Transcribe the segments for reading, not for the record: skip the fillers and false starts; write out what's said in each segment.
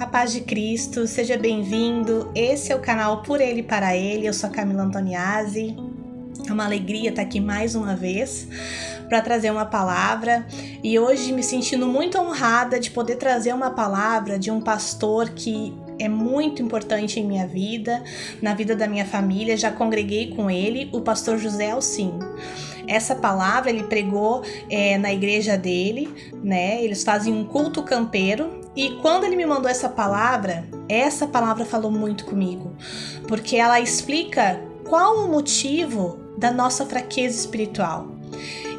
A paz de Cristo, seja bem-vindo. Esse é o canal Por Ele e Para Ele. Eu sou a Camila Antoniazzi. É uma alegria estar aqui mais uma vez para trazer uma palavra, e hoje me sentindo muito honrada de poder trazer uma palavra de um pastor que é muito importante em minha vida, na vida da minha família. Já congreguei com ele, o pastor José Alcim. Essa palavra ele pregou na igreja dele, né? Eles fazem um culto campeiro, e quando ele me mandou essa palavra falou muito comigo, porque ela explica qual o motivo da nossa fraqueza espiritual.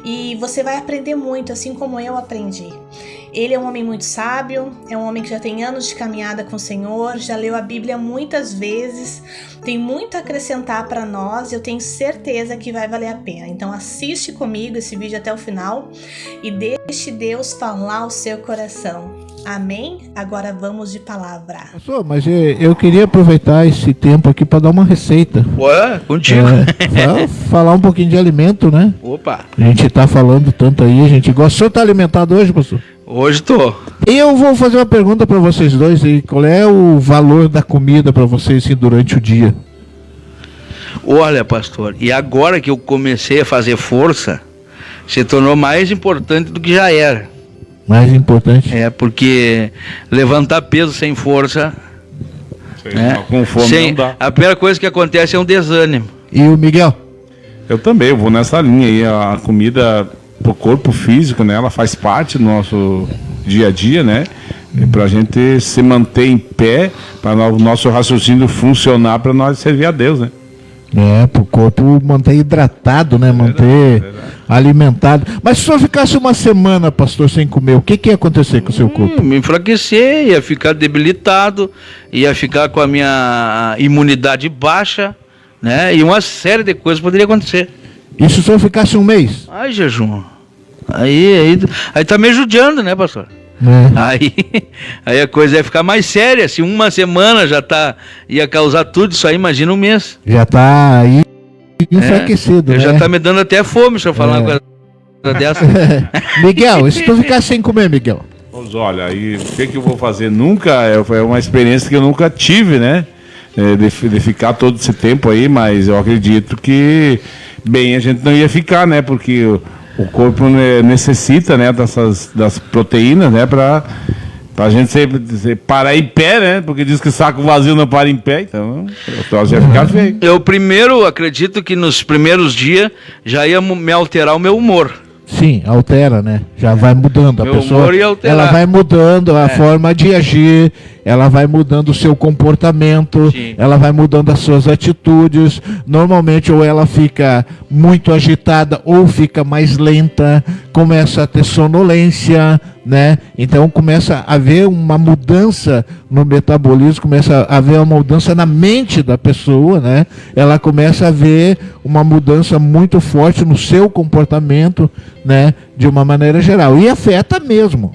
E você vai aprender muito, assim como eu aprendi. Ele é um homem muito sábio, é um homem que já tem anos de caminhada com o Senhor, já leu a Bíblia muitas vezes, tem muito a acrescentar para nós, e eu tenho certeza que vai valer a pena. Então assiste comigo esse vídeo até o final e deixe Deus falar ao seu coração. Amém? Agora vamos de palavra. Pastor, mas eu queria aproveitar esse tempo aqui para dar uma receita. Ué, contigo. Falar um pouquinho de alimento, né? Opa. A gente tá falando tanto aí, a gente gosta. O senhor tá alimentado hoje, pastor? Hoje tô. Eu vou fazer uma pergunta para vocês dois aí. Qual é o valor da comida para vocês assim, durante o dia? Olha, pastor, e agora que eu comecei a fazer força, se tornou mais importante do que já era. Mais importante? É, porque levantar peso sem força, né? Com fome não dá. A primeira coisa que acontece é um desânimo. E o Miguel? Eu também, eu vou nessa linha aí. A comida pro corpo físico, né? Ela faz parte do nosso dia a dia, né? Pra gente se manter em pé, para o nosso raciocínio funcionar, para nós servir a Deus, né? Para o corpo manter hidratado, né? Manter alimentado. Mas se o senhor ficasse uma semana, pastor, sem comer, o que ia acontecer com o seu corpo? Me enfraquecer, ia ficar debilitado, ia ficar com a minha imunidade baixa, né? E uma série de coisas poderia acontecer. E se o senhor ficasse um mês? Ai, jejum. Aí tá me judiando, né, pastor? Aí a coisa ia ficar mais séria. Se uma semana ia causar tudo isso aí, imagina um mês. Já tá aí enfraquecido, né? Já tá me dando até fome, se eu falar uma coisa dessa. Miguel, e se tu ficar sem comer, Miguel? Pois olha, aí o que eu vou fazer? É uma experiência que eu nunca tive, né? De ficar todo esse tempo aí, mas eu acredito que bem a gente não ia ficar, né? Porque o corpo necessita, né, das proteínas, né, pra gente sempre parar em pé, né, porque diz que saco vazio não para em pé, então o troço ia ficar feio. Eu primeiro acredito que nos primeiros dias já ia me alterar o meu humor. Sim, altera, né? Já vai mudando. A pessoa, ela vai mudando a forma de agir, ela vai mudando o seu comportamento, ela vai mudando as suas atitudes. Normalmente ou ela fica muito agitada ou fica mais lenta, começa a ter sonolência, né? Então começa a haver uma mudança no metabolismo, começa a haver uma mudança na mente da pessoa, né? Ela começa a ver uma mudança muito forte no seu comportamento, né? De uma maneira geral. E afeta mesmo.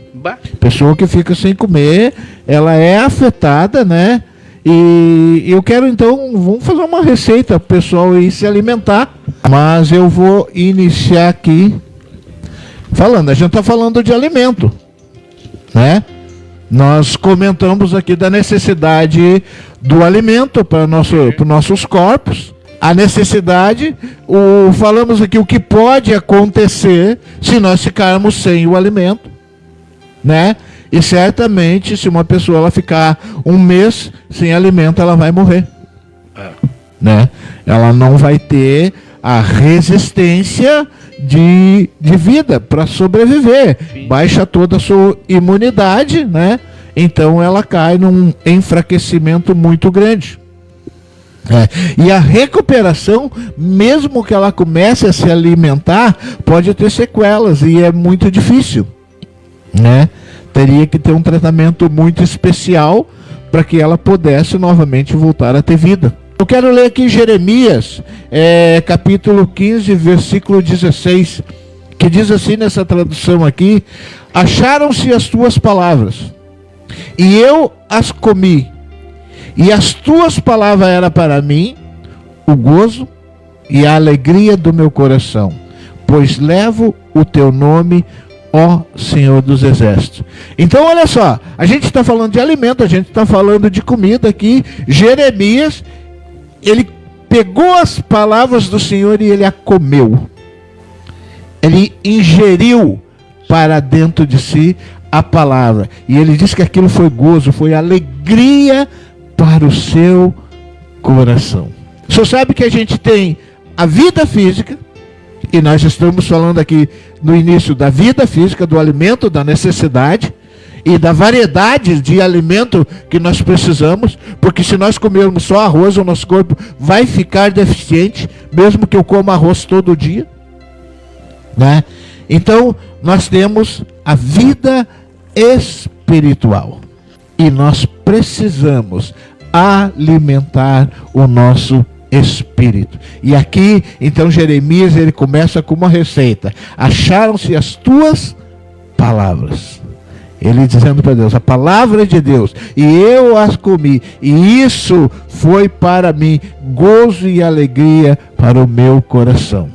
Pessoa que fica sem comer, ela é afetada, né? E eu quero então, vamos fazer uma receita para o pessoal ir se alimentar. Mas eu vou iniciar aqui falando, a gente está falando de alimento, né? Nós comentamos aqui da necessidade do alimento para nossos corpos. A necessidade, falamos aqui o que pode acontecer se nós ficarmos sem o alimento, né? E certamente, se uma pessoa ela ficar um mês sem alimento, ela vai morrer, né? Ela não vai ter a resistência de vida para sobreviver. Baixa toda a sua imunidade, né? Então ela cai num enfraquecimento muito grande. E a recuperação, mesmo que ela comece a se alimentar, pode ter sequelas e é muito difícil, né? Teria que ter um tratamento muito especial para que ela pudesse novamente voltar a ter vida. Eu quero ler aqui Jeremias, capítulo 15, versículo 16, que diz assim nessa tradução aqui: acharam-se as tuas palavras, e eu as comi, e as tuas palavras eram para mim o gozo e a alegria do meu coração, pois levo o teu nome ó Senhor dos Exércitos. Então olha só, a gente está falando de alimento, a gente está falando de comida aqui. Jeremias, ele pegou as palavras do Senhor e ele a comeu. Ele ingeriu para dentro de si a palavra. E ele disse que aquilo foi gozo, foi alegria para o seu coração. O senhor sabe que a gente tem a vida física, e nós estamos falando aqui no início da vida física, do alimento, da necessidade e da variedade de alimento que nós precisamos, porque se nós comermos só arroz, o nosso corpo vai ficar deficiente, mesmo que eu coma arroz todo dia, né? Então, nós temos a vida espiritual e nós precisamos alimentar o nosso espírito. E aqui, então, Jeremias, ele começa com uma receita. Acharam-se as tuas palavras. Ele dizendo para Deus, a palavra de Deus, e eu as comi, e isso foi para mim gozo e alegria para o meu coração.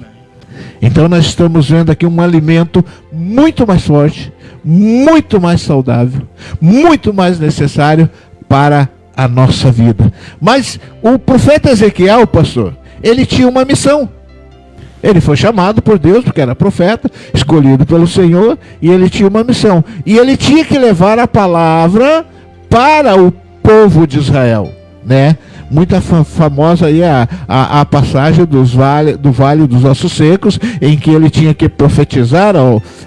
Então nós estamos vendo aqui um alimento muito mais forte, muito mais saudável, muito mais necessário para a nossa vida. Mas o profeta Ezequiel, pastor, ele tinha uma missão. Ele foi chamado por Deus, porque era profeta, escolhido pelo Senhor, e ele tinha uma missão. E ele tinha que levar a palavra para o povo de Israel, né? Muito famosa aí a passagem do Vale dos Ossos Secos, em que ele tinha que profetizar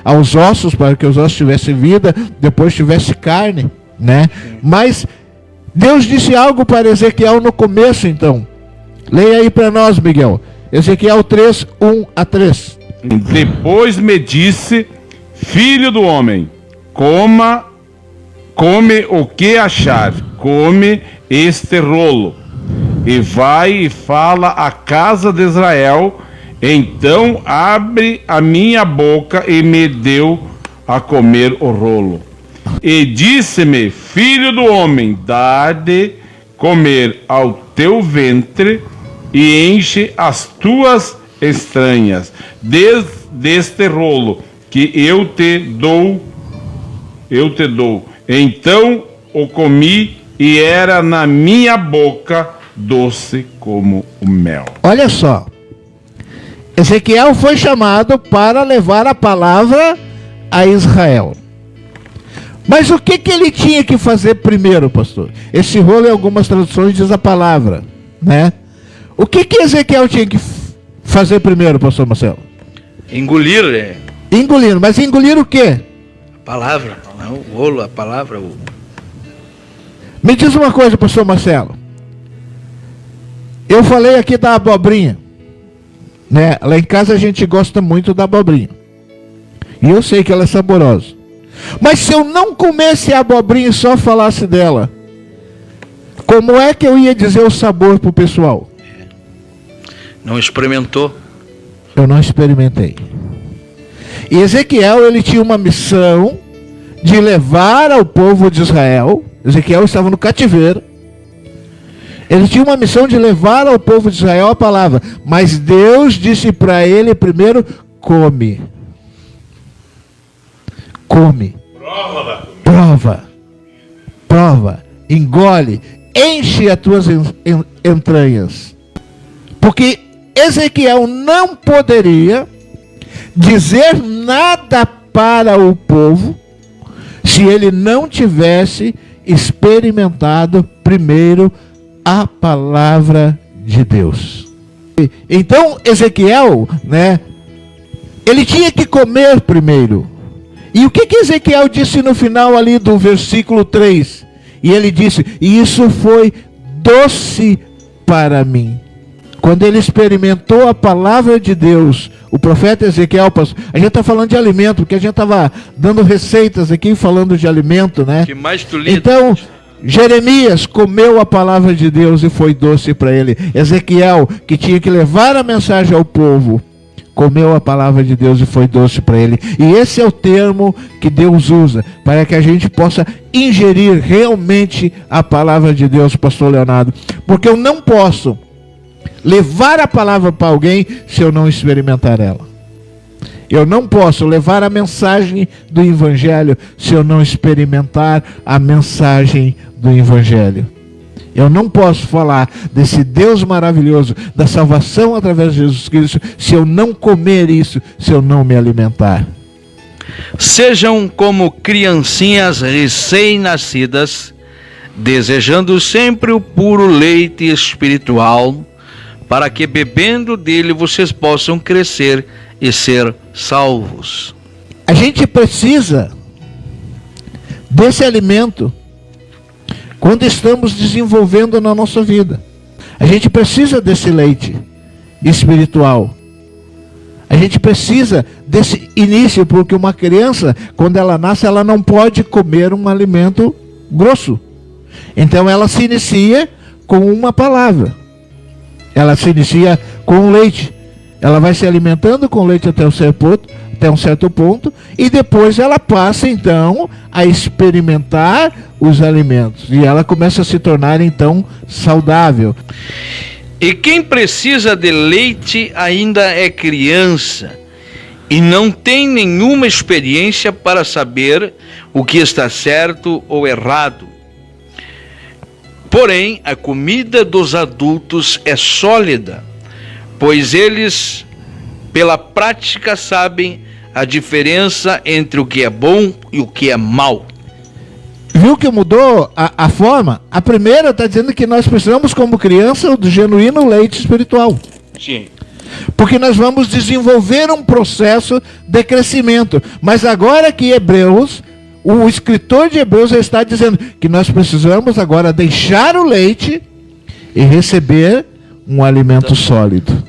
aos ossos, para que os ossos tivessem vida, depois tivesse carne, né? Mas Deus disse algo para Ezequiel no começo, então. Leia aí para nós, Miguel. Ezequiel 3, 1-3. Depois me disse, filho do homem, come o que achar, come este rolo, e vai e fala à casa de Israel. Então abre a minha boca e me deu a comer o rolo. E disse-me, filho do homem, dá de comer ao teu ventre e enche as tuas entranhas deste rolo que eu te dou. Então o comi e era na minha boca doce como o mel. Olha só, Ezequiel foi chamado para levar a palavra a Israel. Mas o que ele tinha que fazer primeiro, pastor? Esse rolo, em algumas traduções, diz a palavra, né? O que Ezequiel tinha que fazer primeiro, pastor Marcelo? Engolir, né? Engolir, mas engolir o quê? A palavra, não o rolo, a palavra. Me diz uma coisa, pastor Marcelo. Eu falei aqui da abobrinha, né? Lá em casa a gente gosta muito da abobrinha. E eu sei que ela é saborosa. Mas se eu não comesse a abobrinha e só falasse dela, como é que eu ia dizer o sabor para o pessoal? Não experimentou? Eu não experimentei. E Ezequiel, ele tinha uma missão de levar ao povo de Israel. Ezequiel estava no cativeiro. Ele tinha uma missão de levar ao povo de Israel a palavra. Mas Deus disse para ele primeiro, come. Come. Prova. Engole. Enche as tuas entranhas. Porque Ezequiel não poderia dizer nada para o povo se ele não tivesse experimentado primeiro a palavra de Deus. Então Ezequiel, né, ele tinha que comer primeiro. E o que Ezequiel disse no final ali do versículo 3? E ele disse, e isso foi doce para mim. Quando ele experimentou a palavra de Deus, o profeta Ezequiel, a gente está falando de alimento, porque a gente estava dando receitas aqui, falando de alimento, né? Que mais tu lida? Então, Jeremias comeu a palavra de Deus e foi doce para ele. Ezequiel, que tinha que levar a mensagem ao povo, comeu a palavra de Deus e foi doce para ele. E esse é o termo que Deus usa para que a gente possa ingerir realmente a palavra de Deus, pastor Leonardo. Porque eu não posso levar a palavra para alguém se eu não experimentar ela. Eu não posso levar a mensagem do Evangelho se eu não experimentar a mensagem do Evangelho. Eu não posso falar desse Deus maravilhoso, da salvação através de Jesus Cristo, se eu não comer isso, se eu não me alimentar. Sejam como criancinhas recém-nascidas, desejando sempre o puro leite espiritual, para que bebendo dele vocês possam crescer e ser salvos. A gente precisa desse alimento quando estamos desenvolvendo na nossa vida. A gente precisa desse leite espiritual. A gente precisa desse início, porque uma criança, quando ela nasce, ela não pode comer um alimento grosso. Então ela se inicia com uma palavra. Ela se inicia com o leite. Ela vai se alimentando com leite até um certo ponto, e depois ela passa então a experimentar os alimentos. E ela começa a se tornar então saudável. E quem precisa de leite ainda é criança e não tem nenhuma experiência para saber o que está certo ou errado. Porém, a comida dos adultos é sólida, pois eles, pela prática, sabem a diferença entre o que é bom e o que é mal. Viu que mudou a forma? A primeira está dizendo que nós precisamos, como criança, do genuíno leite espiritual. Sim. Porque nós vamos desenvolver um processo de crescimento. Mas agora que Hebreus, o escritor de Hebreus já está dizendo que nós precisamos agora deixar o leite e receber um alimento sólido.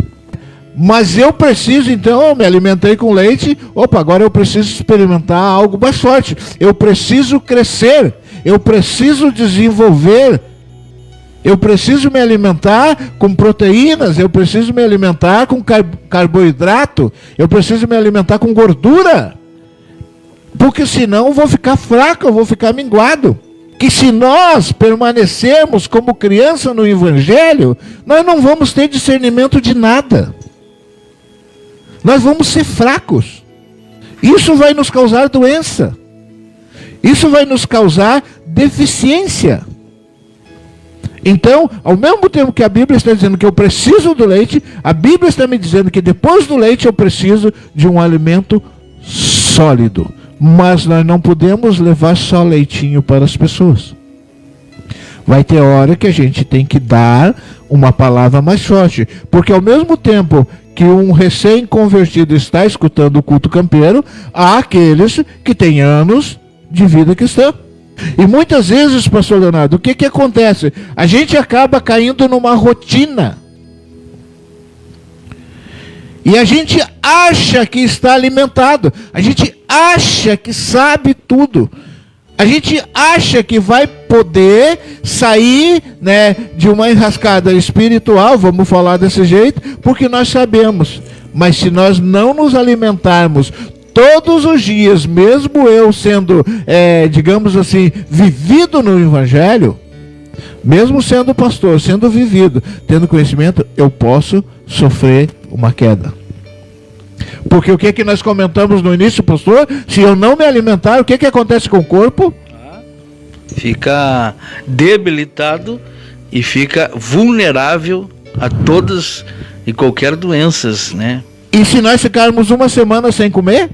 Mas eu preciso, então, eu me alimentei com leite, agora eu preciso experimentar algo mais forte. Eu preciso crescer, eu preciso desenvolver, eu preciso me alimentar com proteínas, eu preciso me alimentar com carboidrato, eu preciso me alimentar com gordura. Porque senão eu vou ficar fraco, eu vou ficar minguado. Que se nós permanecermos como criança no Evangelho, nós não vamos ter discernimento de nada. Nós vamos ser fracos. Isso vai nos causar doença. Isso vai nos causar deficiência. Então, ao mesmo tempo que a Bíblia está dizendo que eu preciso do leite, a Bíblia está me dizendo que depois do leite eu preciso de um alimento sólido. Mas nós não podemos levar só leitinho para as pessoas. Vai ter hora que a gente tem que dar uma palavra mais forte. Porque ao mesmo tempo que um recém-convertido está escutando o culto campeiro, há aqueles que têm anos de vida cristã. E muitas vezes, pastor Leonardo, o que acontece? A gente acaba caindo numa rotina. E a gente acha que está alimentado. A gente acha que sabe tudo. A gente acha que vai poder sair, de uma enrascada espiritual, vamos falar desse jeito, porque nós sabemos. Mas se nós não nos alimentarmos todos os dias, mesmo eu sendo, digamos assim, vivido no Evangelho, mesmo sendo pastor, sendo vivido, tendo conhecimento, eu posso sofrer uma queda. Porque o que nós comentamos no início, pastor? Se eu não me alimentar, o que acontece com o corpo? Fica debilitado e fica vulnerável a todas e qualquer doenças, né? E se nós ficarmos uma semana sem comer?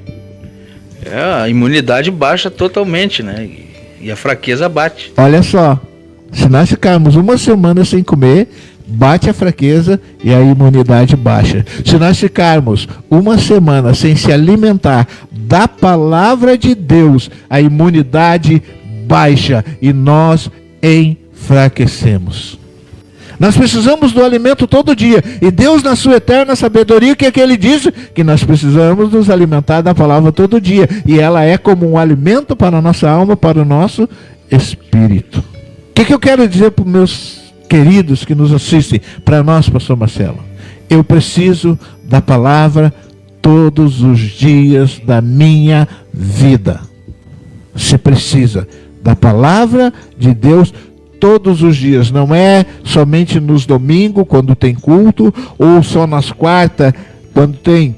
A imunidade baixa totalmente, né? E a fraqueza bate. Olha só, se nós ficarmos uma semana sem comer, bate a fraqueza e a imunidade baixa. Se nós ficarmos uma semana sem se alimentar da palavra de Deus, a imunidade baixa e nós enfraquecemos. Nós precisamos do alimento todo dia. E Deus, na sua eterna sabedoria, o que é que Ele diz? Que nós precisamos nos alimentar da palavra todo dia. E ela é como um alimento para a nossa alma, para o nosso espírito. O que eu quero dizer para os meus queridos que nos assistem, para nós, pastor Marcelo? Eu preciso da palavra todos os dias da minha vida. Você precisa da palavra de Deus todos os dias. Não é somente nos domingos, quando tem culto, ou só nas quartas, quando tem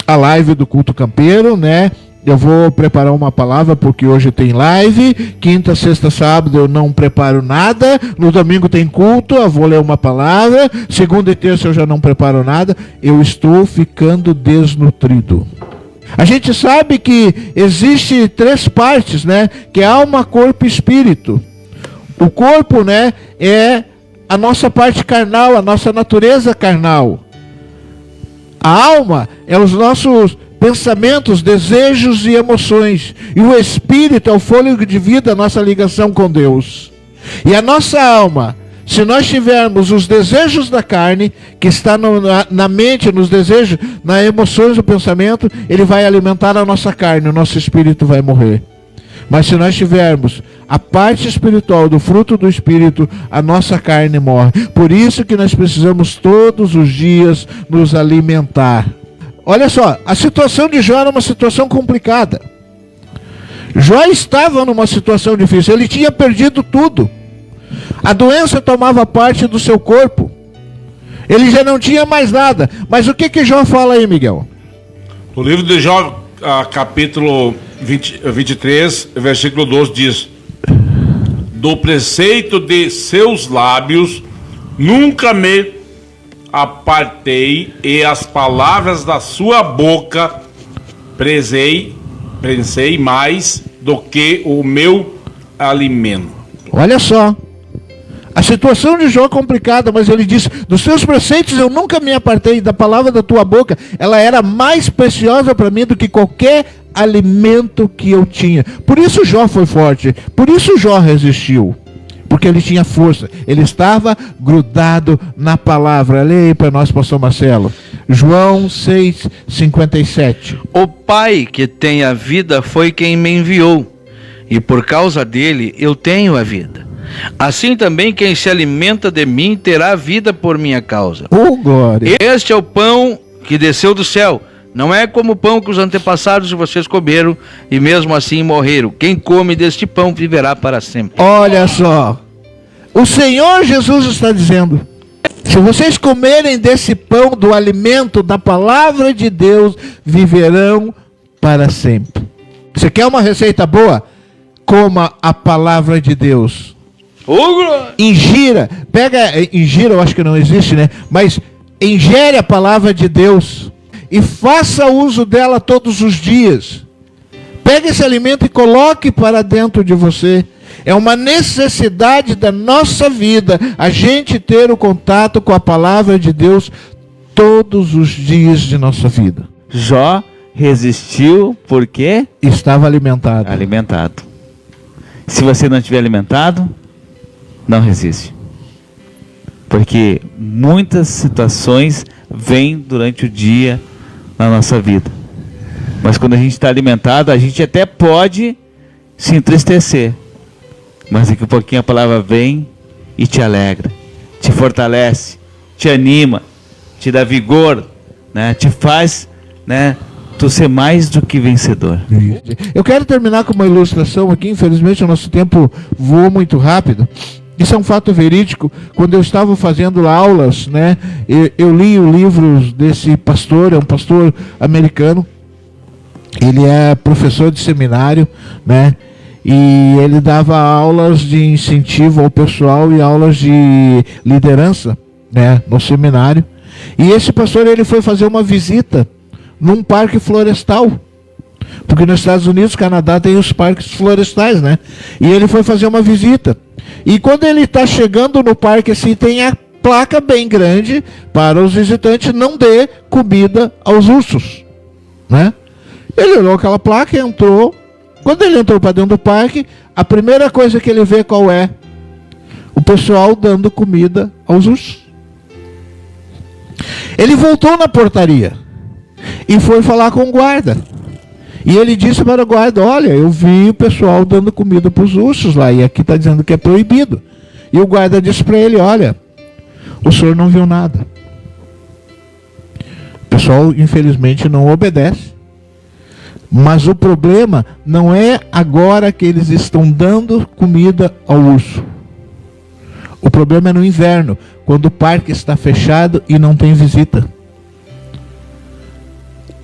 a live do Culto Campeiro, né? Eu vou preparar uma palavra porque hoje tem live, quinta, sexta, sábado eu não preparo nada, no domingo tem culto, eu vou ler uma palavra, segunda e terça eu já não preparo nada, eu estou ficando desnutrido. A gente sabe que existe 3 partes, né? Que é alma, corpo e espírito. O corpo, né, é a nossa parte carnal, a nossa natureza carnal. A alma é os nossos pensamentos, desejos e emoções. E o espírito é o fôlego de vida, a nossa ligação com Deus. E a nossa alma, se nós tivermos os desejos da carne, que está na mente, nos desejos, nas emoções do pensamento, ele vai alimentar a nossa carne, o nosso espírito vai morrer. Mas se nós tivermos a parte espiritual do fruto do Espírito, a nossa carne morre. Por isso que nós precisamos todos os dias nos alimentar. Olha só, a situação de Jó era uma situação complicada. Jó estava numa situação difícil, ele tinha perdido tudo. A doença tomava parte do seu corpo. Ele já não tinha mais nada. Mas o que Jó fala aí, Miguel? O livro de Jó, capítulo 23, versículo 12 diz: do preceito de seus lábios nunca me apartei, e as palavras da sua boca pensei mais do que o meu alimento. Olha só, a situação de Jó é complicada, mas ele diz: dos teus preceitos eu nunca me apartei, da palavra da tua boca, ela era mais preciosa para mim do que qualquer alimento que eu tinha. Por isso Jó foi forte, por isso Jó resistiu, porque ele tinha força, ele estava grudado na palavra. Leia aí para nós, pastor Marcelo, João 6:57. O Pai que tem a vida foi quem me enviou, e por causa dele eu tenho a vida. Assim também quem se alimenta de mim terá vida por minha causa. Oh, glória! Este é o pão que desceu do céu. Não é como o pão que os antepassados de vocês comeram e mesmo assim morreram. Quem come deste pão viverá para sempre. Olha só, o Senhor Jesus está dizendo: se vocês comerem desse pão, do alimento, da palavra de Deus, viverão para sempre. Você quer uma receita boa? Coma a palavra de Deus. Ingira, ingira, eu acho que não existe, né? Mas ingere a palavra de Deus e faça uso dela todos os dias. Pegue esse alimento e coloque para dentro de você. É uma necessidade da nossa vida a gente ter o contato com a palavra de Deus todos os dias de nossa vida. Jó resistiu porque estava alimentado. Alimentado. Se você não estiver alimentado, não resiste. Porque muitas situações vêm durante o dia na nossa vida. Mas quando a gente está alimentado, a gente até pode se entristecer. Mas daqui a pouquinho a palavra vem e te alegra, te fortalece, te anima, te dá vigor, né? Te faz, né, tu ser mais do que vencedor. Eu quero terminar com uma ilustração aqui. Infelizmente o nosso tempo voou muito rápido. Isso é um fato verídico. Quando eu estava fazendo aulas, né, eu li o livro desse pastor, é um pastor americano. Ele é professor de seminário, né, e ele dava aulas de incentivo ao pessoal e aulas de liderança, né, no seminário. E esse pastor, ele foi fazer uma visita num parque florestal, porque nos Estados Unidos, Canadá, tem os parques florestais, né? E ele foi fazer uma visita. E quando ele está chegando no parque, assim, tem a placa bem grande para os visitantes: não dê comida aos ursos, né? Ele olhou aquela placa e entrou. Quando ele entrou para dentro do parque, a primeira coisa que ele vê qual é? O pessoal dando comida aos ursos. Ele voltou na portaria e foi falar com o guarda. E ele disse para o guarda: olha, eu vi o pessoal dando comida para os ursos lá, e aqui está dizendo que é proibido. E o guarda disse para ele: olha, o senhor não viu nada. O pessoal, infelizmente, não obedece. Mas o problema não é agora que eles estão dando comida ao urso. O problema é no inverno, quando o parque está fechado e não tem visita.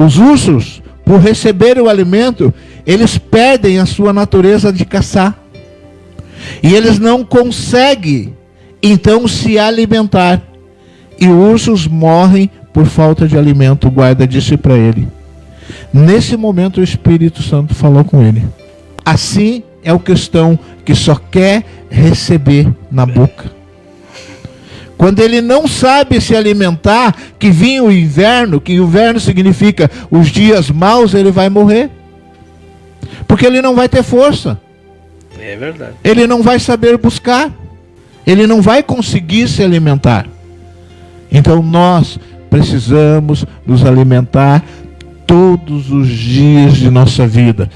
Os ursos, por receberem o alimento, eles perdem a sua natureza de caçar. E eles não conseguem, então, se alimentar. E os ursos morrem por falta de alimento. O guarda disse para ele. Nesse momento o Espírito Santo falou com ele. Assim é o cristão que só quer receber na boca. Quando ele não sabe se alimentar, que vinha o inverno, que o inverno significa os dias maus, ele vai morrer. Porque ele não vai ter força. É verdade. Ele não vai saber buscar. Ele não vai conseguir se alimentar. Então nós precisamos nos alimentar todos os dias de nossa vida.